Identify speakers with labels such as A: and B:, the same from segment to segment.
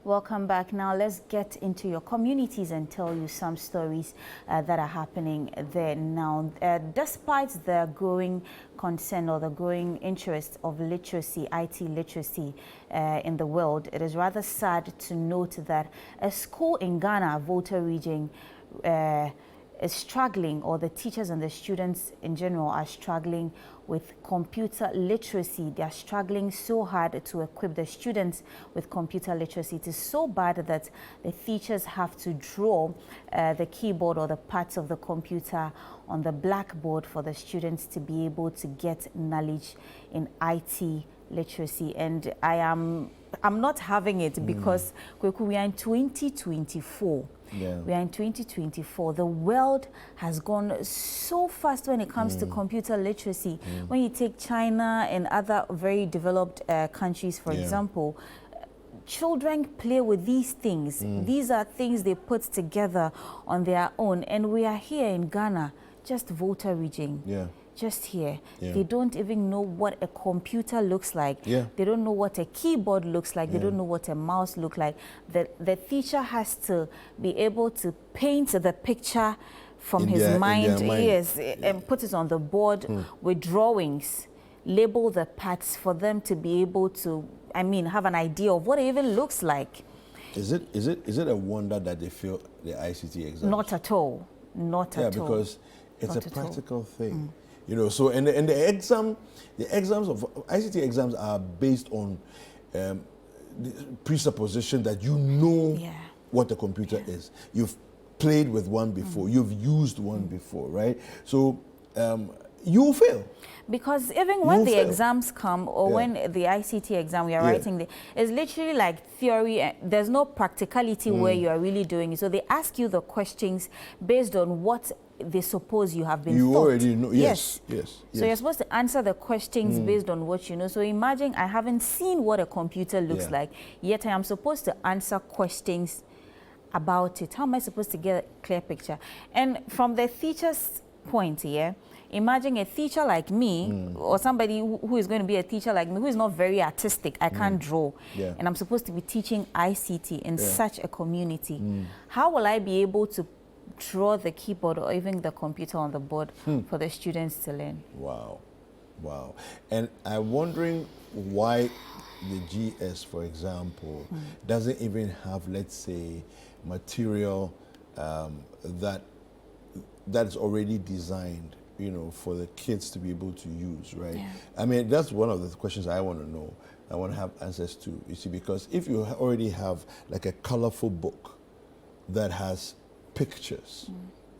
A: Welcome back. Now let's get into your communities and tell you some stories that are happening there now. Despite the growing concern or the growing interest of literacy, IT literacy in the world, it is rather sad to note that a school in Ghana, Volta region, is struggling, or the teachers and the students in general are struggling with computer literacy. They are struggling so hard to equip the students with computer literacy. It is so bad that the teachers have to draw the keyboard or the parts of the computer on the blackboard for the students to be able to get knowledge in IT literacy. And I'm not having it because we are in 2024.
B: Yeah.
A: We are in 2024. The world has gone so fast when it comes to computer literacy. When you take China and other very developed countries, for example, children play with these things. These are things they put together on their own. And we are here in Ghana, just Volta region.
B: Yeah.
A: Just here.
B: Yeah.
A: They don't even know what a computer looks like.
B: Yeah.
A: They don't know what a keyboard looks like. They don't know what a mouse looks like. The teacher has to be able to paint the picture from his mind, yes, and put it on the board with drawings, label the parts for them to be able to, have an idea of what it even looks like.
B: Is it a wonder that they fail the ICT exams?
A: Not at all. Not at all.
B: Yeah, because it's
A: Not
B: a
A: at all.
B: practical thing. You know, so and the exams of ICT exams are based on the presupposition that you know what a computer is. You've played with one before. You've used one before, right? So you will fail.
A: Because even when the exams come, or when the ICT exam we are writing, it's literally like theory. There's no practicality where you are really doing it. So they ask you the questions based on what they suppose you have been taught.
B: You already know.
A: Yes.
B: Yes.
A: So you're supposed to answer the questions based on what you know. So imagine I haven't seen what a computer looks like, yet I am supposed to answer questions about it. How am I supposed to get a clear picture? And from the teacher's point here, imagine a teacher like me or somebody who is going to be a teacher like me who is not very artistic. I can't draw. And I'm supposed to be teaching ICT in such a community. How will I be able to draw the keyboard or even the computer on the board for the students to learn?
B: Wow. Wow. And I'm wondering why the GS, for example, doesn't even have, let's say, material that's already designed, you know, for the kids to be able to use, right? I mean, that's one of the questions I want to know. I want to have answers to, you see, because if you already have like a colorful book that has pictures,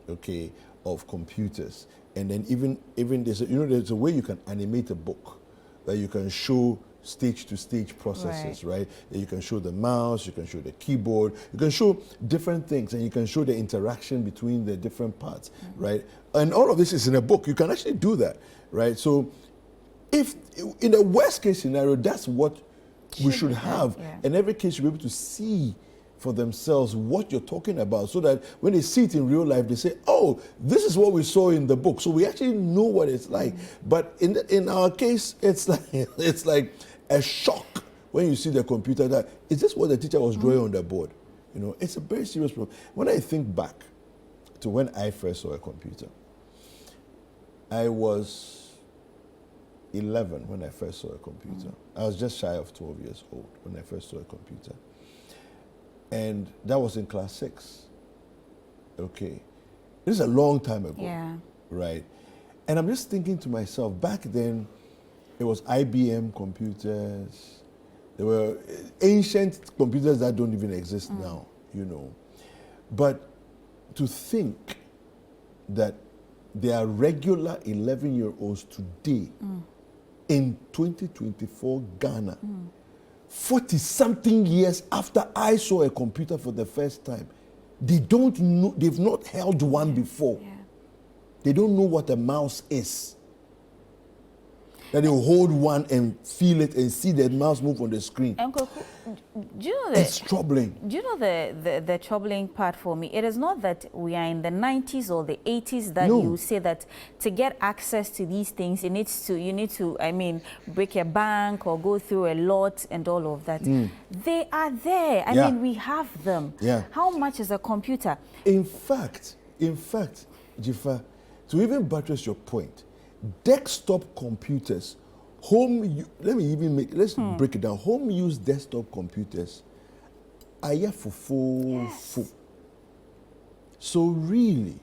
B: okay, of computers, and then even there's a way you can animate a book that you can show stage-to-stage processes, right? You can show the mouse, you can show the keyboard, you can show different things, and you can show the interaction between the different parts, right? And all of this is in a book. You can actually do that, right? So if in the worst case scenario, that's what we should have. And every kid should be able to see for themselves what you're talking about, so that when they see it in real life, they say, oh, this is what we saw in the book. So we actually know what it's like. But in our case, it's like a shock when you see the computer that, is this what the teacher was drawing on the board? You know, it's a very serious problem. When I think back to when I first saw a computer, I was 11 when I first saw a computer. I was just shy of 12 years old when I first saw a computer. And that was in class 6. Okay. This is a long time ago. Right? And I'm just thinking to myself, back then, it was IBM computers. There were ancient computers that don't even exist now, you know. But to think that there are regular 11-year-olds today in 2024 Ghana, 40-something years after I saw a computer for the first time, they don't know, they've not held one before. They don't know what a mouse is. that they will hold one and feel it and see the mouse move on the screen.
A: Uncle, do you know
B: It's troubling.
A: Do you know the troubling part for me? It is not that we are in the 90s or the 80s that you say that to get access to these things, you need to, I mean, break a bank or go through a lot and all of that. They are there. I mean, we have them.
B: Yeah.
A: How much is a computer?
B: In fact, Jifa, to even buttress your point, desktop computers, let's break it down. Home use desktop computers are full. So really,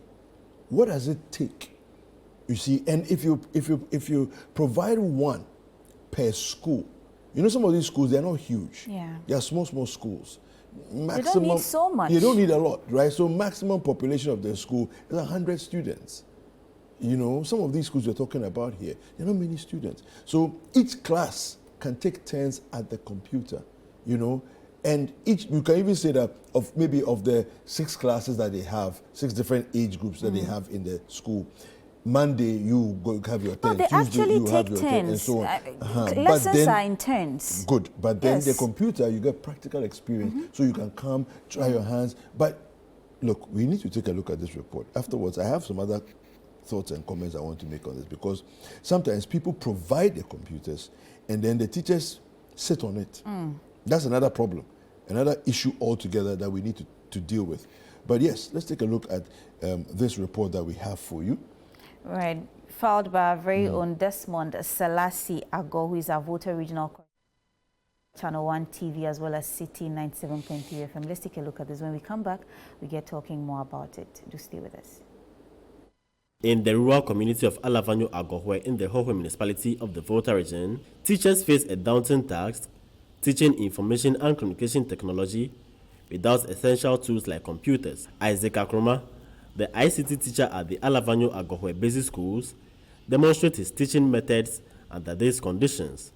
B: what does it take? You see, and if you provide one per school, you know, some of these schools, they're not huge.
A: Yeah.
B: They are small schools. Maximum,
A: you don't need so much.
B: You don't need a lot, right? So maximum population of the school is 100 students. You know, some of these schools we're talking about here, there are not many students. So each class can take turns at the computer, you know, and you can even say that of the 6 classes that they have, 6 different age groups that they have in the school. Monday you go have your turn.
A: No, they
B: Tuesday
A: actually
B: you have
A: take
B: your turn, and
A: turns.
B: so on.
A: Lessons are in turns.
B: Good, but then
A: Yes.
B: the computer, you get practical experience, so you can come, try your hands. But look, we need to take a look at this report. Afterwards, I have some other thoughts and comments I want to make on this, because sometimes people provide the computers and then the teachers sit on it. That's another problem, another issue altogether that we need to deal with. But yes, let's take a look at this report that we have for you.
A: Right, filed by our very own Desmond Selassie Ago, who is our voter regional ChannelOne TV as well as City 97.3 FM. Let's take a look at this. When we come back, we get talking more about it. Do stay with us.
C: In the rural community of Alavanyo Agohwe in the Hohwe municipality of the Volta region, teachers face a daunting task teaching information and communication technology without essential tools like computers. Isaac Akroma, the ICT teacher at the Alavanyo Agohwe basic schools, demonstrates his teaching methods under these conditions.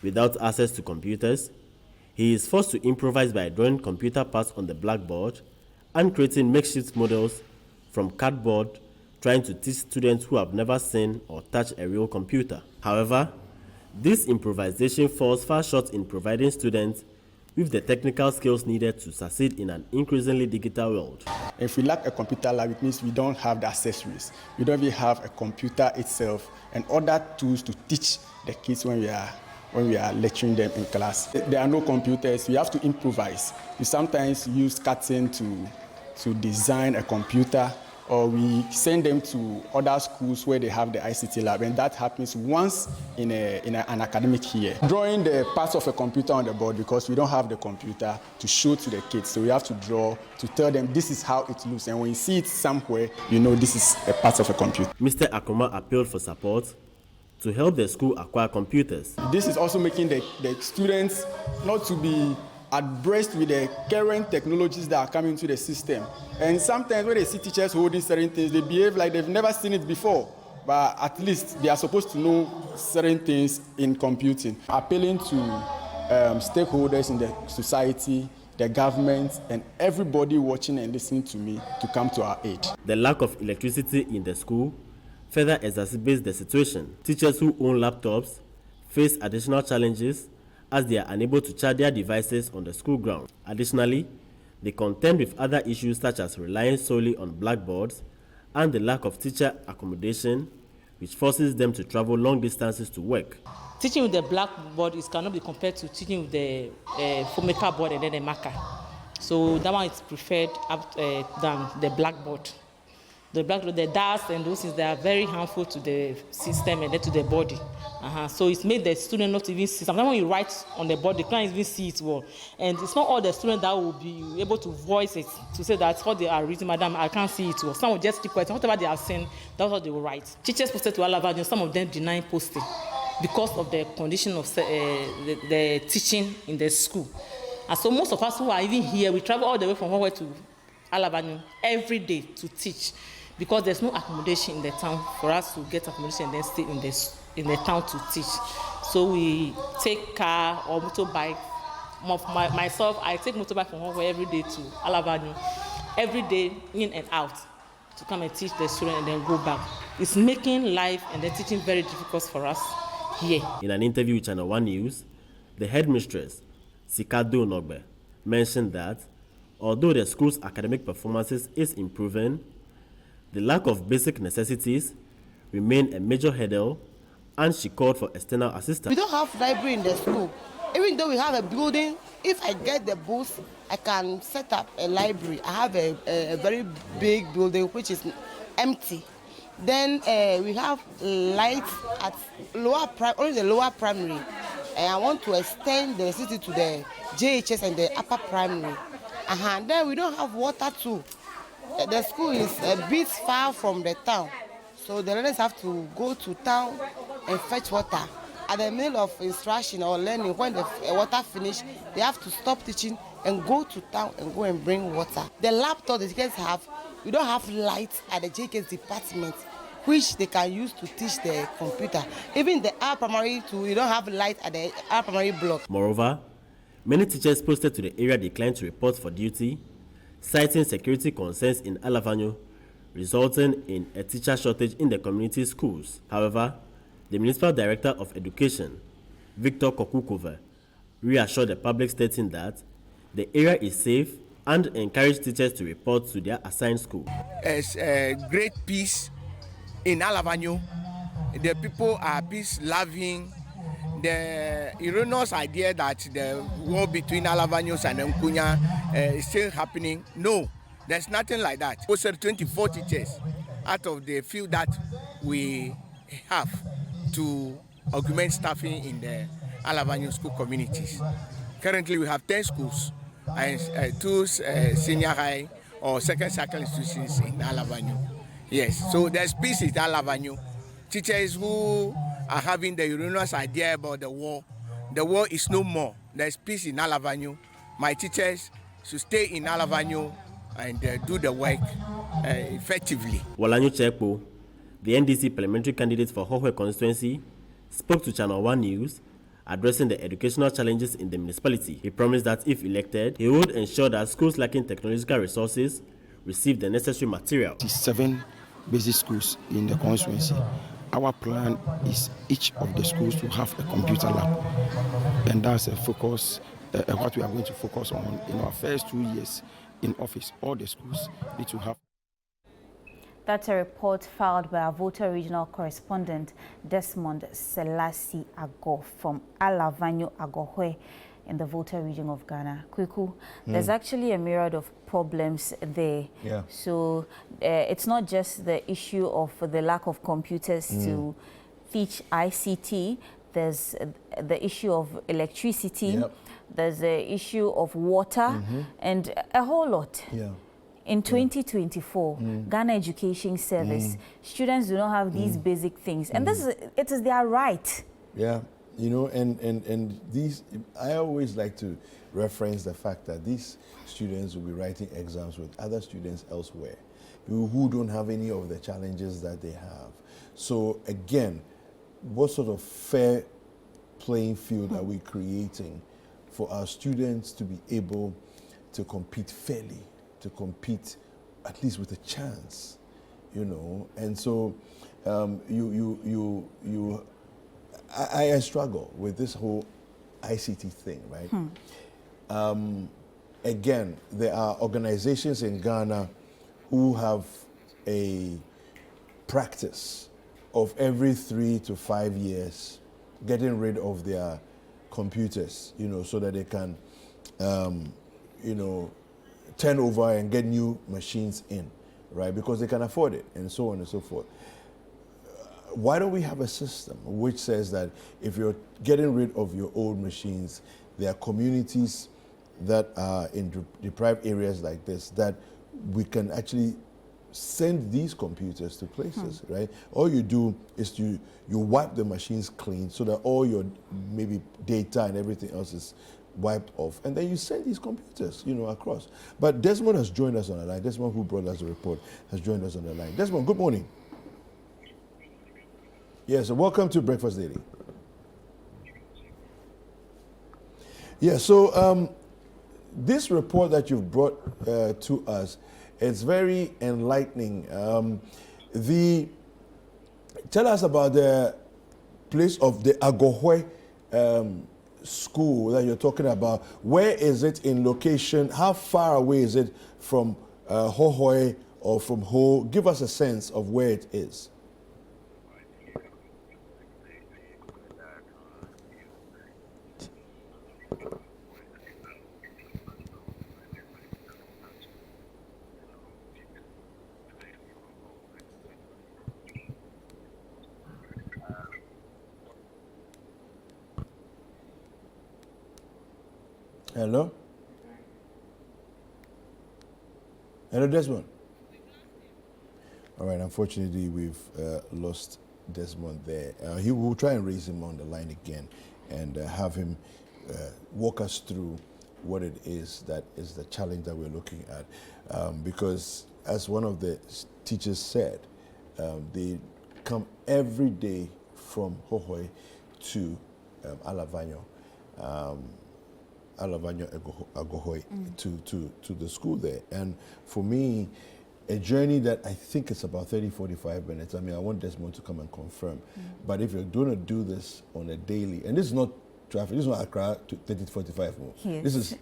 C: Without access to computers, he is forced to improvise by drawing computer parts on the blackboard and creating makeshift models from cardboard, trying to teach students who have never seen or touched a real computer. However, this improvisation falls far short in providing students with the technical skills needed to succeed in an increasingly digital world.
D: If we lack a computer lab, it means we don't have the accessories. We don't even have a computer itself and other tools to teach the kids when we are lecturing them in class. There are no computers. We have to improvise. We sometimes use cutting to design a computer, or we send them to other schools where they have the ICT lab, and that happens once in an academic year. Drawing the parts of a computer on the board, because we don't have the computer to show to the kids, so we have to draw to tell them this is how it looks, and when you see it somewhere, you know this is a part of a computer.
C: Mr. Akroma appealed for support to help the school acquire computers.
D: This is also making the students not to be abreast with the current technologies that are coming into the system. And sometimes when they see teachers holding certain things, they behave like they've never seen it before. But at least they are supposed to know certain things in computing. Appealing to stakeholders in the society, the government, and everybody watching and listening to me to come to our aid.
C: The lack of electricity in the school further exacerbates the situation. Teachers who own laptops face additional challenges as they are unable to charge their devices on the school ground. Additionally, they contend with other issues such as relying solely on blackboards and the lack of teacher accommodation, which forces them to travel long distances to work.
E: Teaching with the blackboard cannot be compared to teaching with the formaker board and then the marker. So that one is preferred than the blackboard. The blackboard, the dust and those things, they are very harmful to the system and then to the body. So it's made the student not even see. Sometimes when you write on the board, they can't even see it well. And it's not all the students that will be able to voice it, to say that's what they are reading, madam, I can't see it well. Some will just keep quiet. Whatever they have seen, that's what they will write. Teachers posted to Alavanyo, some of them deny posting because of the condition of the teaching in the school. And so most of us who are even here, we travel all the way from Hawaii to Alavanyo every day to teach, because there's no accommodation in the town for us to get accommodation and then stay in the town to teach. So we take car or motorbike. Myself, I take motorbike from Hawaii every day to Alavanyo, every day in and out, to come and teach the students and then go back. It's making life and then teaching very difficult for us here.
C: In an interview with ChannelOne News, the headmistress, Sikado Nogbe, mentioned that although the school's academic performances is improving, the lack of basic necessities remain a major hurdle, and she called for external assistance.
F: We don't have library in the school. Even though we have a building, if I get the books, I can set up a library. I have a very big building which is empty. Then we have lights at only the lower primary. And I want to extend the city to the JHS and the upper primary. Then we don't have water too. The school is a bit far from the town. So the learners have to go to town and fetch water. At the middle of instruction or learning, when the water finish, they have to stop teaching and go to town and go and bring water. The laptop the kids have, we don't have lights at the JK's department, which they can use to teach the computer. Even the upper primary too, we don't have light at the upper primary block.
C: Moreover, many teachers posted to the area declined to report for duty, citing security concerns in Alavanyo, resulting in a teacher shortage in the community schools. However, the Municipal Director of Education, Victor Kokukova, reassured the public, stating that the area is safe and encouraged teachers to report to their assigned school.
G: It's a great peace in Alavanyo. The people are peace-loving. The erroneous idea that the war between Alavanyos and Nkunya is still happening, no, there's nothing like that. We said 24 teachers out of the few that we have to augment staffing in the Alavanyo school communities. Currently, we have 10 schools and 2 senior high or second cycle institutions in Alavanyo. Yes, so there's peace in Alavanyo. Teachers who are having the erroneous idea about the war is no more. There's peace in Alavanyo. My teachers should stay in Alavanyo and do the work effectively.
C: Walanyo Chekpo, the NDC parliamentary candidate for Hohwe constituency, spoke to ChannelOne News, addressing the educational challenges in the municipality. He promised that if elected, he would ensure that schools lacking technological resources receive the necessary material.
H: 7 basic schools in the constituency. Our plan is each of the schools to have a computer lab, and that's a focus, what we are going to focus on in our first 2 years in office. All the schools need to have.
A: That's a report filed by our Volta regional correspondent Desmond Selassie Ago from Alavanyo Agohwe in the Volta region of Ghana. Kwiku, there's actually a myriad of problems there.
B: Yeah.
A: So it's not just the issue of the lack of computers to teach ICT. There's the issue of electricity.
B: Yep.
A: There's the issue of water and a whole lot.
B: Yeah.
A: In 2024, Ghana Education Service, students do not have these basic things. And it is their right.
B: Yeah, you know, and these, I always like to reference the fact that these students will be writing exams with other students elsewhere who don't have any of the challenges that they have. So again, what sort of fair playing field are we creating for our students to be able to compete fairly, to compete at least with a chance, you know? And so I struggle with this whole ICT thing, right? Again, there are organizations in Ghana who have a practice of every 3 to 5 years getting rid of their computers, you know, so that they can, you know, turn over and get new machines in, right? Because they can afford it, and so on and so forth. Why don't we have a system which says that if you're getting rid of your old machines, there are communities that are in deprived areas like this that we can actually send these computers to places, right? All you do is you wipe the machines clean so that all your maybe data and everything else is wiped off, and then you send these computers, you know, across. But Desmond has joined us on the line. Desmond, who brought us the report, has joined us on the line. Desmond, good morning. Yes, so welcome to Breakfast Daily. Yeah, so this report that you've brought to us, it's very enlightening. Tell us about the place of the Agohwe school that you're talking about, where is it in location? How far away is it from Hohoe or from Ho? Give us a sense of where it is. Hello? Hello, Desmond. All right, unfortunately, we've lost Desmond there. He will try and raise him on the line again and have him walk us through what it is that is the challenge that we're looking at. Because as one of the teachers said, they come every day from Hohoe to Alavanyo. Alavanyo Agohwe to the school there. And for me, a journey that I think it's about 30-45 minutes. I mean, I want Desmond to come and confirm. But if you're going to do this on a daily, and this is not traffic, this is not Accra to 30-45 minutes.
A: Yes.
B: This is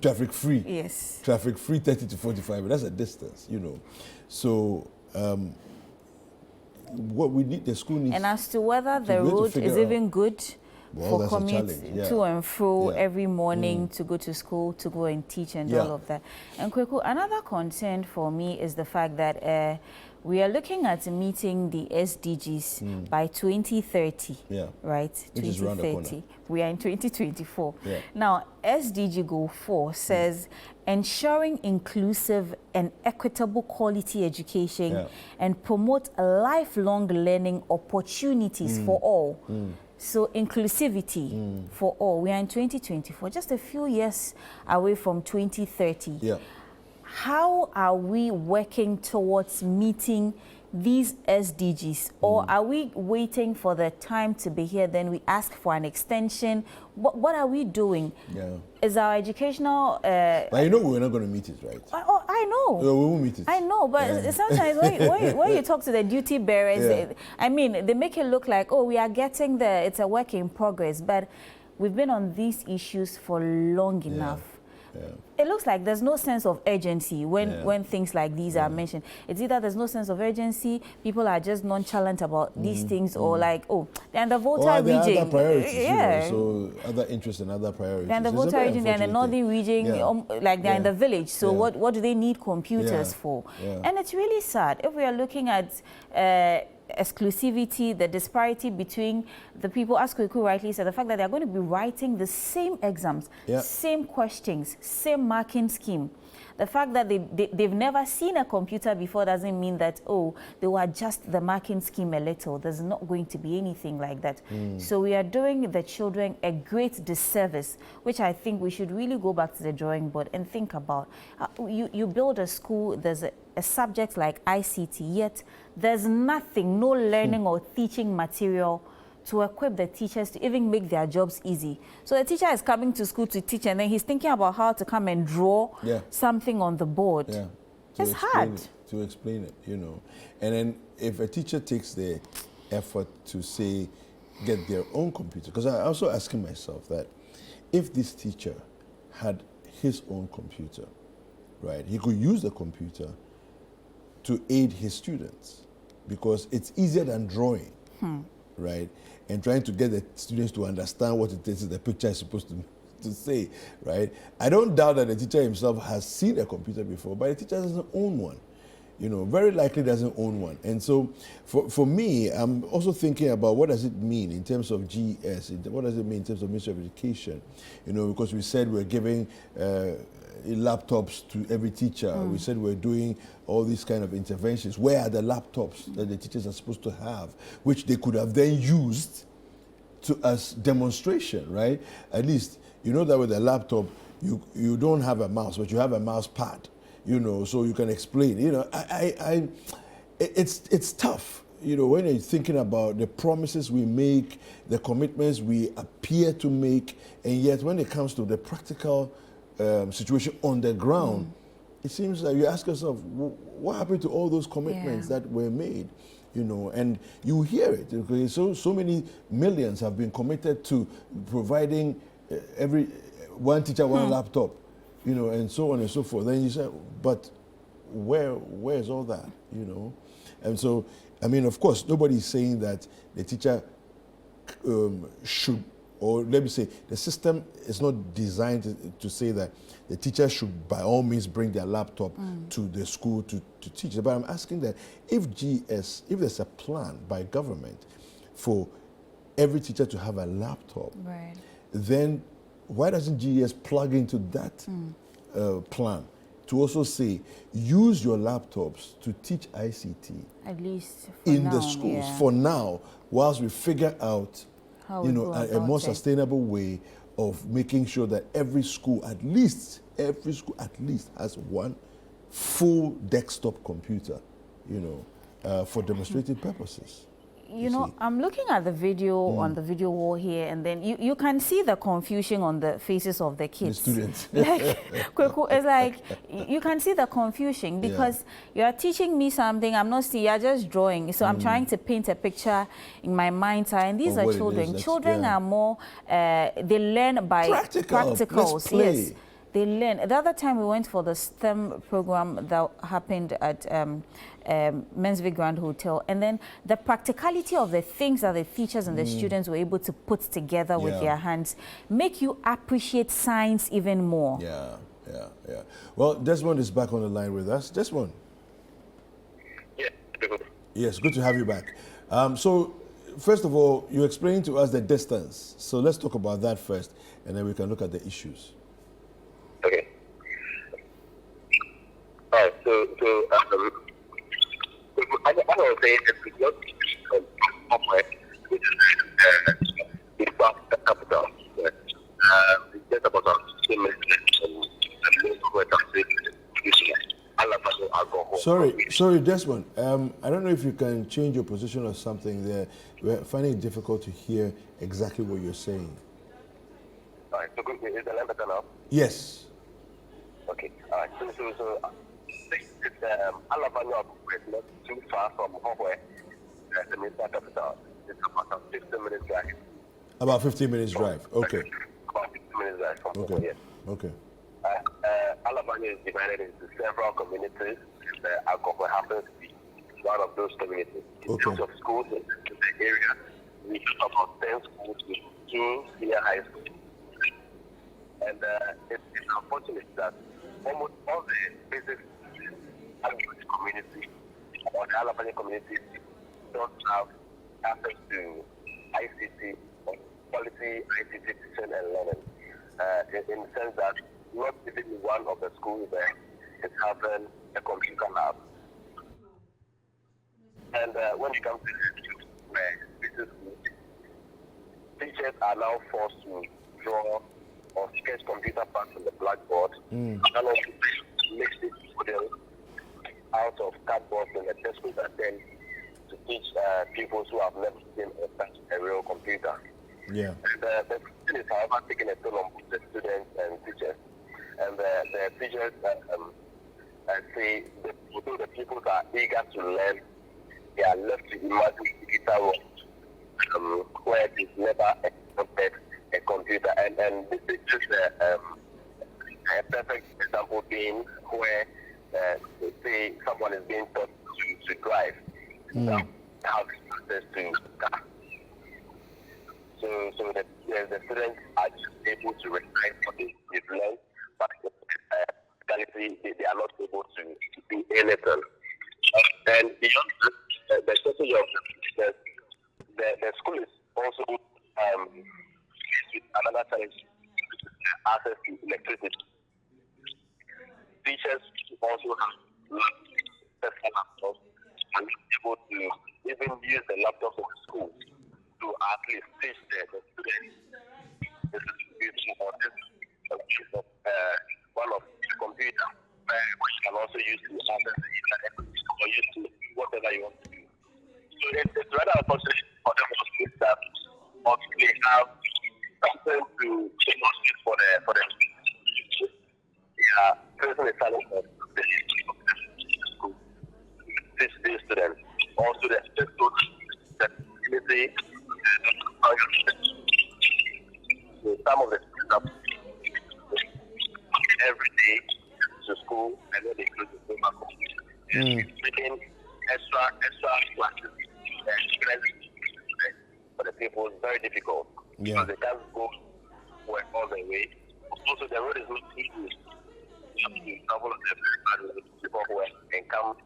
B: traffic free.
A: Yes.
B: Traffic free 30-45 minutes. That's a distance, you know. So what we need, the school needs.
A: And as to whether the road is even good,
B: well,
A: for commute to and fro every morning to go to school, to go and teach and all of that. And Kweku, another concern for me is the fact that we are looking at meeting the SDGs by 2030, right?
B: Which is around the corner.
A: We are in 2024. Now, SDG Goal 4 says ensuring inclusive and equitable quality education and promote lifelong learning opportunities for all. So inclusivity for all. We are in 2024, just a few years away from 2030. How are we working towards meeting these SDGs? Or are we waiting for the time to be here, then we ask for an extension? What are we doing? Is our educational...
B: but you know we're not going to meet it, right?
A: I know.
B: We won't meet it.
A: I know, but sometimes when you talk to the duty bearers, I mean, they make it look like, oh, we are getting there, it's a work in progress. But we've been on these issues for long enough. It looks like there's no sense of urgency when things like these are mentioned. It's either there's no sense of urgency, people are just nonchalant about these things, or like, oh, they're in the Volta region.
B: Other priorities, you know, so other interests and other priorities.
A: They're in the Volta region, they're in the northern region, like they're in the village. So what do they need computers for? And it's really sad. If we are looking at exclusivity, the disparity between the people, as Kweku rightly said, the fact that they're going to be writing the same exams, same questions, same marking scheme. The fact that they've never seen a computer before doesn't mean that, oh, they will adjust the marking scheme a little. There's not going to be anything like that. So we are doing the children a great disservice, which I think we should really go back to the drawing board and think about. You build a school, there's a subject like ICT, yet there's nothing, no learning or teaching material to equip the teachers to even make their jobs easy. So the teacher is coming to school to teach, and then he's thinking about how to come and draw something on the board. It's hard
B: to explain it, you know. And then if a teacher takes the effort to say, get their own computer, because I'm also asking myself that if this teacher had his own computer, right, he could use the computer to aid his students, because it's easier than drawing, right? And trying to get the students to understand what it is the picture is supposed to say, right? I don't doubt that the teacher himself has seen a computer before, but the teacher doesn't own one. You know, very likely doesn't own one. And so for me, I'm also thinking about what does it mean in terms of GS, what does it mean in terms of Ministry of Education? You know, because we said we're giving laptops to every teacher. We said we're doing all these kind of interventions. Where are the laptops that the teachers are supposed to have, which they could have then used as demonstration, right? At least, you know that with a laptop, you don't have a mouse, but you have a mouse pad, you know, so you can explain. You know, it's tough, you know, when you're thinking about the promises we make, the commitments we appear to make, and yet when it comes to the practical situation on the ground, it seems like you ask yourself, what happened to all those commitments that were made? you know, and you hear it. Okay? So many millions have been committed to providing every one teacher, one laptop, you know, and so on and so forth. Then you say, but where's all that, you know? And so, I mean, of course, nobody's saying that the teacher should, or let me say, the system is not designed to say that the teacher should by all means bring their laptop to the school to teach. But I'm asking that if there's a plan by government for every teacher to have a laptop,
A: Right.
B: then why doesn't GES plug into that plan to also say, use your laptops to teach ICT
A: At least
B: in
A: now,
B: the schools
A: yeah.
B: for now, whilst we figure out,
A: How
B: you
A: we
B: know,
A: go
B: a
A: about
B: more
A: it.
B: sustainable way of making sure that every school at least has one full desktop computer, you know, for demonstrative purposes.
A: You know, I'm looking at the video on the video wall here, and then you can see the confusion on the faces of the kids.
B: The students.
A: Like, Kweku, it's like you can see the confusion because you are teaching me something, I'm not seeing, you're just drawing. So I'm trying to paint a picture in my mind's eye, and these
B: Of
A: are
B: what it
A: children.
B: is,
A: Children
B: yeah.
A: are more, they learn by practicals.
B: Let's play.
A: Yes. They learn. The other time we went for the STEM program that happened at Mensville Grand Hotel, and then the practicality of the things that the teachers and the students were able to put together with their hands make you appreciate science even more.
B: Yeah. Well, Desmond is back on the line with us. Desmond.
I: Yeah.
B: Yes, good to have you back. So, first of all, you explained to us the distance. So let's talk about that first, and then we can look at the issues.
I: Okay. All right. So I was saying that we got somewhere, which is in fact the capital. It's just about 15 minutes and most of it is Alavanyo alcohol.
B: Sorry, Desmond. I don't know if you can change your position or something there. We're finding it difficult to hear exactly what you're saying.
I: All right. So is the line better now?
B: Yes.
I: Okay. All right. So Alavanyo is not too far from Hohwe, the municipal capital. It's about a 15 minutes drive.
B: About 15 minutes drive. Okay.
I: About 15 minutes drive from Hohwe,
B: Okay.
I: yes.
B: Okay.
I: Alavanyo is divided into several communities. Alcohol happens to be one of those communities. In terms of schools in the area, we have about 10 schools with 2 senior high schools. And it's unfortunate that almost all the basic agriculture community or the Alavanyo community don't have access to ICT or quality ICT teaching and learning. In the sense that not even one of the schools there is having a computer lab. And when it comes to business schools, teachers are now forced to draw or sketch computer parts on the blackboard and also make the model out of cardboard and the textbook and then to teach pupils who have never seen a real computer.
B: Yeah.
I: And the thing is, however, taking a toll on both the students and teachers. And the teachers say that although the people that are eager to learn, they are left to imagine digital world where they've never encountered a computer. And this is just a perfect example being where, say, someone is being taught to drive, have access to car. So the students are just able to recite what they've learned, but they are not able to do anything. And beyond this, the shortage of the school is also another challenge, access to electricity. Teachers also have laptops and able to even use the laptops in the school to at least teach the students this is using or this one of the computer which you can also use to access the internet or use to whatever you want to do. So it's rather unfortunate for them to that or they have something to demonstrate for the facing a challenge of the school, teach these students also the community. Some of the students are every day to school and then they go to school back home. Making extra classes for the people is very difficult because they can't go work all the way. Also, the road is not easy. You have to travel on the people who work and come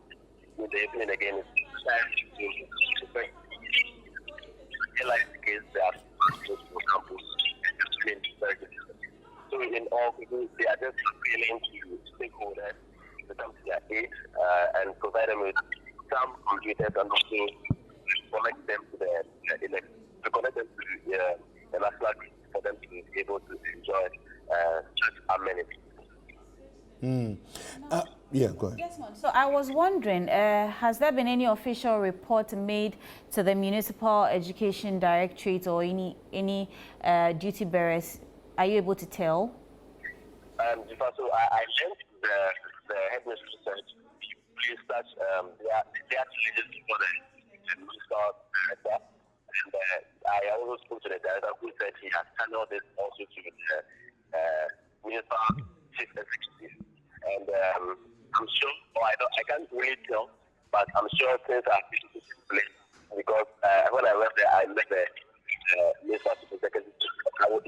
I: in the evening again. It's very the case they are for campus. Very difficult. So in all, they are just appealing to stakeholders to come to their aid and provide them with some computers and also connect them to the national grid for them to be able to enjoy such amenities.
B: Yeah, go ahead.
A: Desmond, so I was wondering, has there been any official report made to the Municipal Education Directorate or any duty bearers? Are you able to tell?
I: So I learned the headmistress said please touch they actually just for the municipal director, and I also spoke to the director who said he has channeled this also to the municipal chief executive, and I'm sure, I can't really tell, but I'm sure things are in place because when I went there, I met the municipal chief executive. So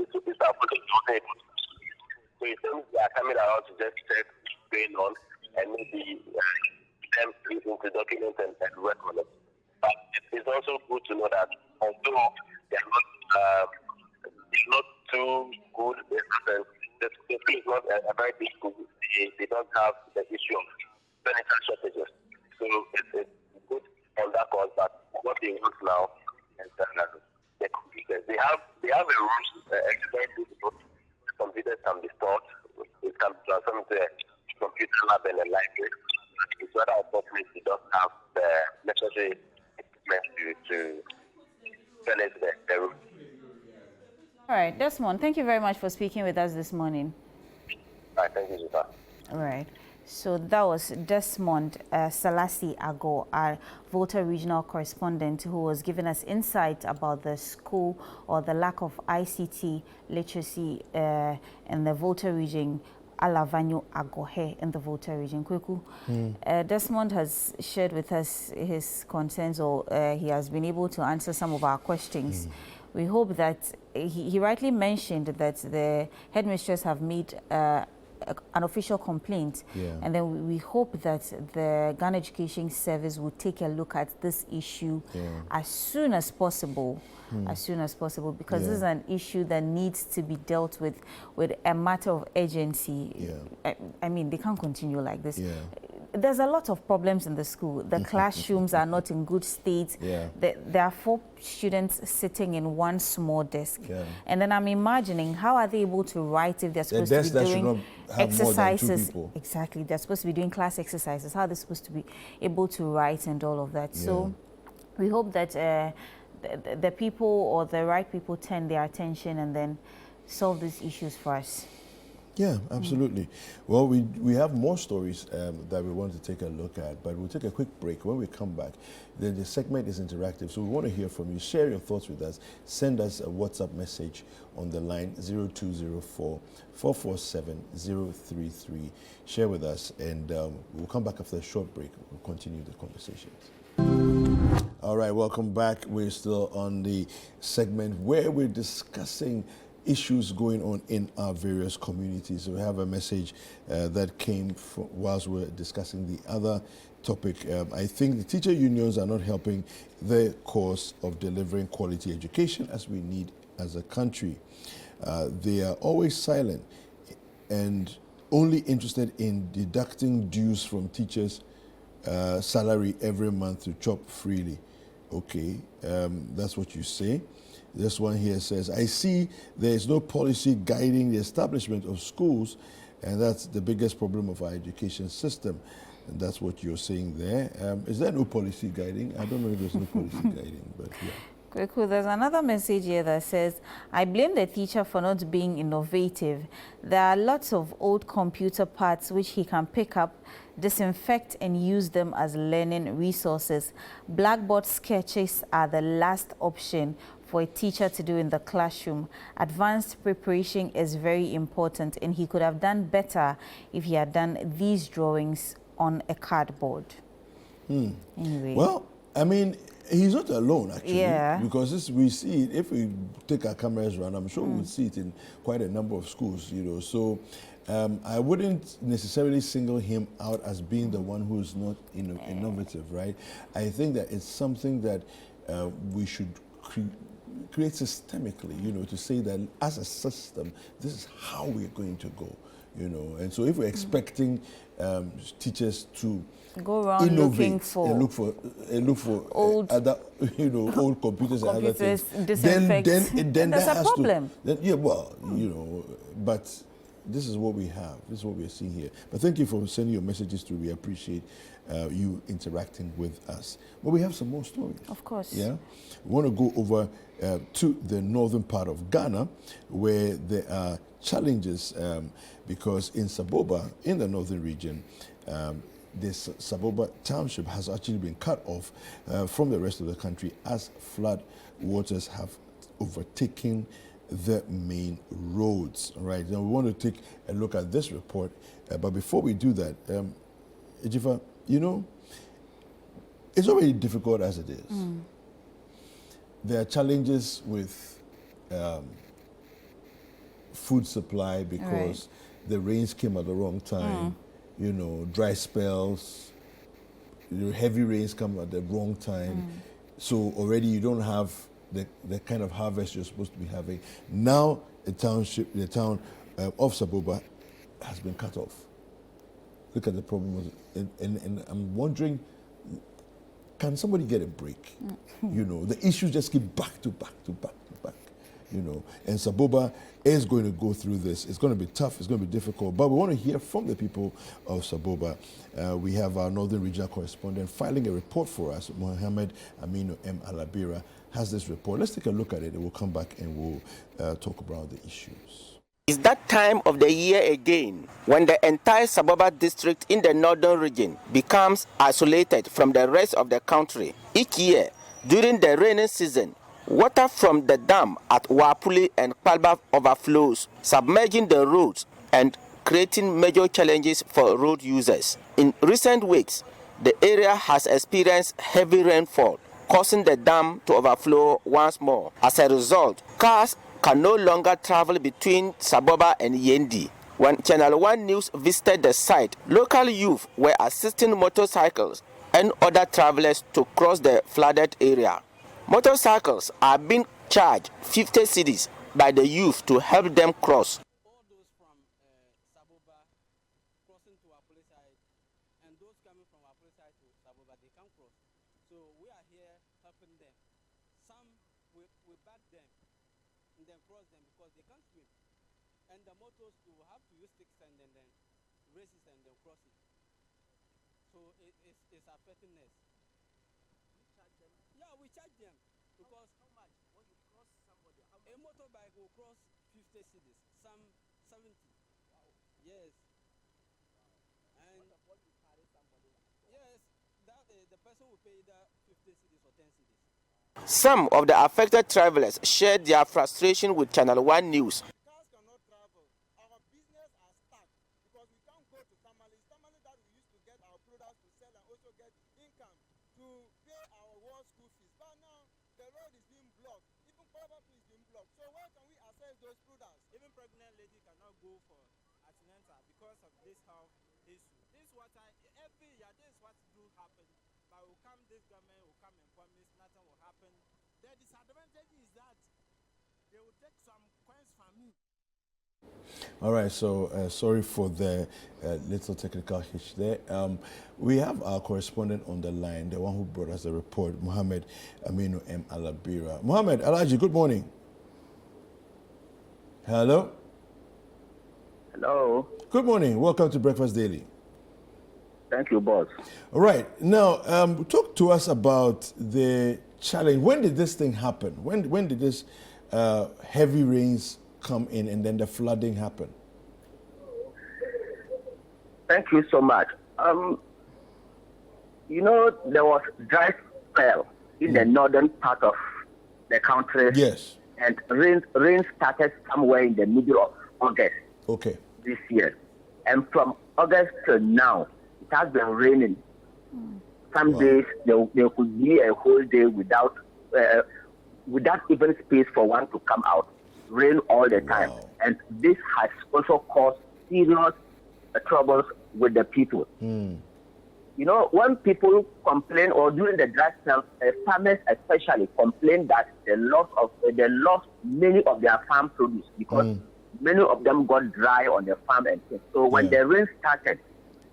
I: it seems they are coming around to just check what's going on and maybe them into documents and work on it. But it's also good to know that although they are not too good, the school is not a very big school. They don't have the issue of furniture shortages. So it's good on that cause, but what they want now is the computers. They have a room, very beautiful. Computers can be stored. It can be transformed to a computer lab and a library. It's rather unfortunate we don't have the necessary equipment to furnish the room.
A: All right, Desmond, thank you very much for speaking with us this morning.
I: All right, thank you, Zifa.
A: All right. So that was Desmond Salasi Ago, our Volta regional correspondent, who was giving us insight about the school or the lack of ICT literacy in the Volta region, Alavanyo Agohe in the Volta region. Kweku, Desmond has shared with us his concerns, or he has been able to answer some of our questions. We hope that he rightly mentioned that the headmistress have made an official complaint, and then we hope that the Ghana Education Service will take a look at this issue as soon as possible, because this is an issue that needs to be dealt with a matter of urgency. I mean, they can't continue like this. There's a lot of problems in the school. The classrooms are not in good state. There are 4 students sitting in one small desk. And then I'm imagining, how are they able to write if they're supposed to be doing exercises? Exactly. They're supposed to be doing class exercises. How are they supposed to be able to write and all of that? So we hope that the people or the right people turn their attention and then solve these issues for us.
B: Yeah, absolutely. Well, we have more stories that we want to take a look at, but we'll take a quick break. When we come back, then the segment is interactive, so we want to hear from you. Share your thoughts with us. Send us a WhatsApp message on the line 0204-447-033. Share with us, and we'll come back after a short break. We'll continue the conversations. All right, welcome back. We're still on the segment where we're discussing issues going on in our various communities. So we have a message that came whilst we're discussing the other topic. I think the teacher unions are not helping the cause of delivering quality education as we need as a country. They are always silent and only interested in deducting dues from teachers' salary every month to chop freely. Okay, that's what you say. This one here says, I see there is no policy guiding the establishment of schools, and that's the biggest problem of our education system. And that's what you're saying there. Is there no policy guiding? I don't know if there's no policy guiding, but yeah.
A: Cool. There's another message here that says, I blame the teacher for not being innovative. There are lots of old computer parts which he can pick up, disinfect and use them as learning resources. Blackboard sketches are the last option for a teacher to do in the classroom. Advanced preparation is very important, and he could have done better if he had done these drawings on a cardboard. Anyway.
B: Well, I mean, he's not alone, actually.
A: Yeah.
B: Because we see it, if we take our cameras around, I'm sure we'll see it in quite a number of schools, you know. So I wouldn't necessarily single him out as being the one who's not innovative, right? I think that it's something that we should create systemically, you know, to say that as a system, this is how we're going to go, you know. And so if we're expecting teachers to
A: go around looking for
B: old, other, you know, old computers and other things, then
A: there's
B: that
A: a problem.
B: Yeah, well, you know, but this is what we have. This is what we're seeing here. But thank you for sending your messages through. We appreciate you interacting with us. But we have some more stories.
A: Of course.
B: Yeah. We want to go over to the northern part of Ghana, where there are challenges because in Saboba, in the northern region, this Saboba township has actually been cut off from the rest of the country as flood waters have overtaken the main roads. All right. Now we want to take a look at this report, but before we do that, Ejifa, you know, it's already difficult as it is. There are challenges with food supply because the rains came at the wrong time. You know, dry spells, heavy rains come at the wrong time. So already you don't have the kind of harvest you're supposed to be having. Now the town of Saboba has been cut off. Look at the problem. And I'm wondering, can somebody get a break? You know, the issues just keep back to back to back to back. You know, and Saboba is going to go through this. It's going to be tough. It's going to be difficult. But we want to hear from the people of Saboba. We have our Northern Regional correspondent filing a report for us. Mohammed Aminu M. Alabira has this report. Let's take a look at it, and we'll come back and we'll talk about the issues.
J: It's that time of the year again when the entire Saboba district in the northern region becomes isolated from the rest of the country. Each year, during the rainy season, water from the dam at Wapuli and Kpalba overflows, submerging the roads and creating major challenges for road users. In recent weeks, the area has experienced heavy rainfall, causing the dam to overflow once more. As a result, cars can no longer travel between Saboba and Yendi. When ChannelOne News visited the site, local youth were assisting motorcycles and other travelers to cross the flooded area. Motorcycles are being charged 50 cedis by the youth to help them cross.
K: All those from Saboba crossing to our police side, and those coming from our police side to Saboba, they can cross. So we are here helping them. Some we back them and then cross them because they can't swim. And the motors will have to use sticks and then race it and then cross it. So it's affecting us. Yeah, we charge them because how much when you cross somebody? A motorbike will cross 50 cedis, some 70. Wow. Yes. And what you carry somebody like that? Yes, that the person will pay either 50 cedis or 10 cedis.
J: Some of the affected travelers shared their frustration with ChannelOne News.
K: Cars cannot travel. Our business are stuck because we can't go to Tamale. Tamale that we used to get our products to sell and also get income to pay our war school fees. But now the road is being blocked. Even poverty is being blocked. So where can we access those products? Even pregnant lady cannot go for antenatal because of this health issue. This is what every year this is what do happen. But will come, this government will come and promise nothing will happen. The disadvantage is that they will take some coins from me.
B: All right, so sorry for the little technical hitch there. We have our correspondent on the line, the one who brought us the report, Mohammed Aminu M. Alabira. Mohammed, Alaji, good morning. Hello?
L: Hello.
B: Good morning. Welcome to Breakfast Daily.
L: Thank you, boss.
B: All right. Now, talk to us about the challenge. When did this thing happen? When did this heavy rains come in and then the flooding happen?
I: Thank you so much. You know, there was dry spell in the northern part of the country.
B: Yes.
I: And rain started somewhere in the middle of August.
B: Okay.
I: This year. And from August to now, it has been raining. Some days there could be a whole day without even space for one to come out. Rain all the time. And this has also caused serious troubles with the people. You know, when people complain, or during the dry spell, farmers especially complain that they lost many of their farm produce because many of them got dry on the farm and things. So when the rain started,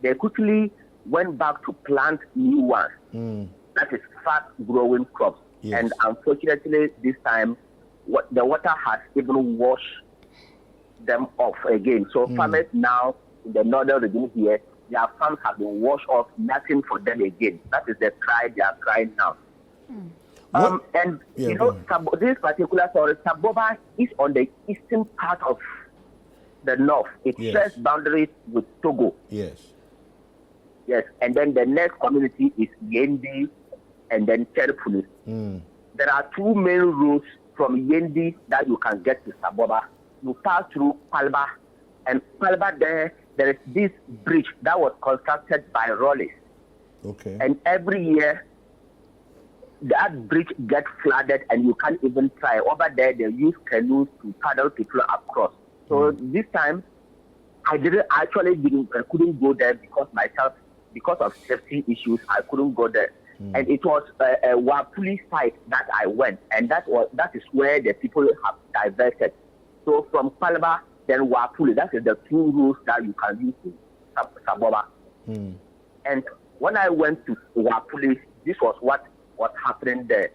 I: they quickly went back to plant new ones. That is fast-growing crops.
B: Yes.
I: And unfortunately, this time, the water has even washed them off again. So farmers now in the northern region here, their farms have been washed off, nothing for them again. That is the cry they are crying now. And you know, this particular story, Saboba is on the eastern part of the north. It shares boundaries with Togo.
B: Yes.
I: Yes, and then the next community is Yendi and then Cherpulis. There are two main routes from Yendi that you can get to Saboba. You pass through Palba, and Palba there is this bridge that was constructed by Rollis.
B: Okay.
I: And every year, that bridge gets flooded and you can't even try. Over there, they use canoes to paddle people across. So this time, I couldn't go there because of safety issues, I couldn't go there. And it was a Wapuli site that I went, and that is where the people have diverted. So from Palba, then Wapuli, that is the two routes that you can use to Saboba. And when I went to Wapuli, this was what was happening there.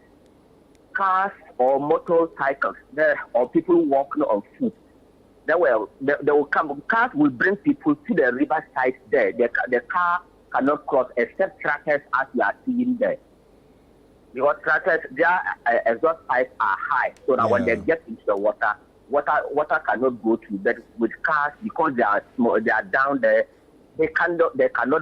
I: Cars or motorcycles there, or people walking on foot. They will come. Cars will bring people to the riverside there. The car cannot cross except tractors, as you are seeing there. Because tractors, their exhaust pipes are high, so that when they get into the water cannot go through. But with cars, because they are small, they are down there, they cannot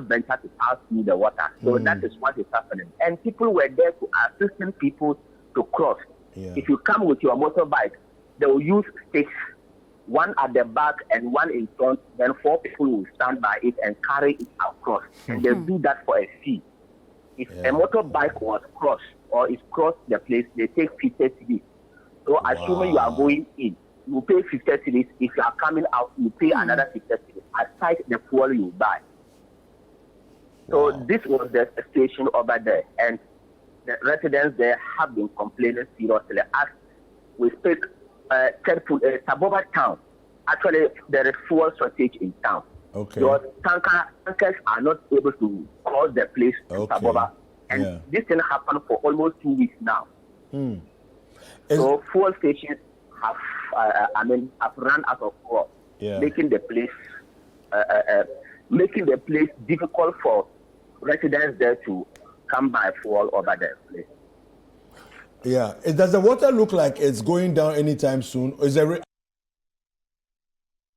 I: venture to pass through the water. So that is what is happening. And people were there to assist people to cross. If you come with your motorbike, they will use sticks, one at the back and one in front. Then 4 people will stand by it and carry it across. And they do that for a fee. If a motorbike was crossed or is crossed the place, they take 50 cedis. So assuming you are going in, you pay 50 cedis. If you are coming out, you pay another 50 cedis. Aside the fuel you buy. So this was the situation over there. And the residents there have been complaining seriously. As we speak, Saboba town, actually there is fuel shortage in town.
B: Okay.
I: Because tankers are not able to cross the place to Saboba. And this thing happened for almost 2 weeks now. So fuel stations have run out of fuel, making the place difficult for residents there to come by fuel over the place.
B: Yeah. Does the water look like it's going down anytime soon? Or is there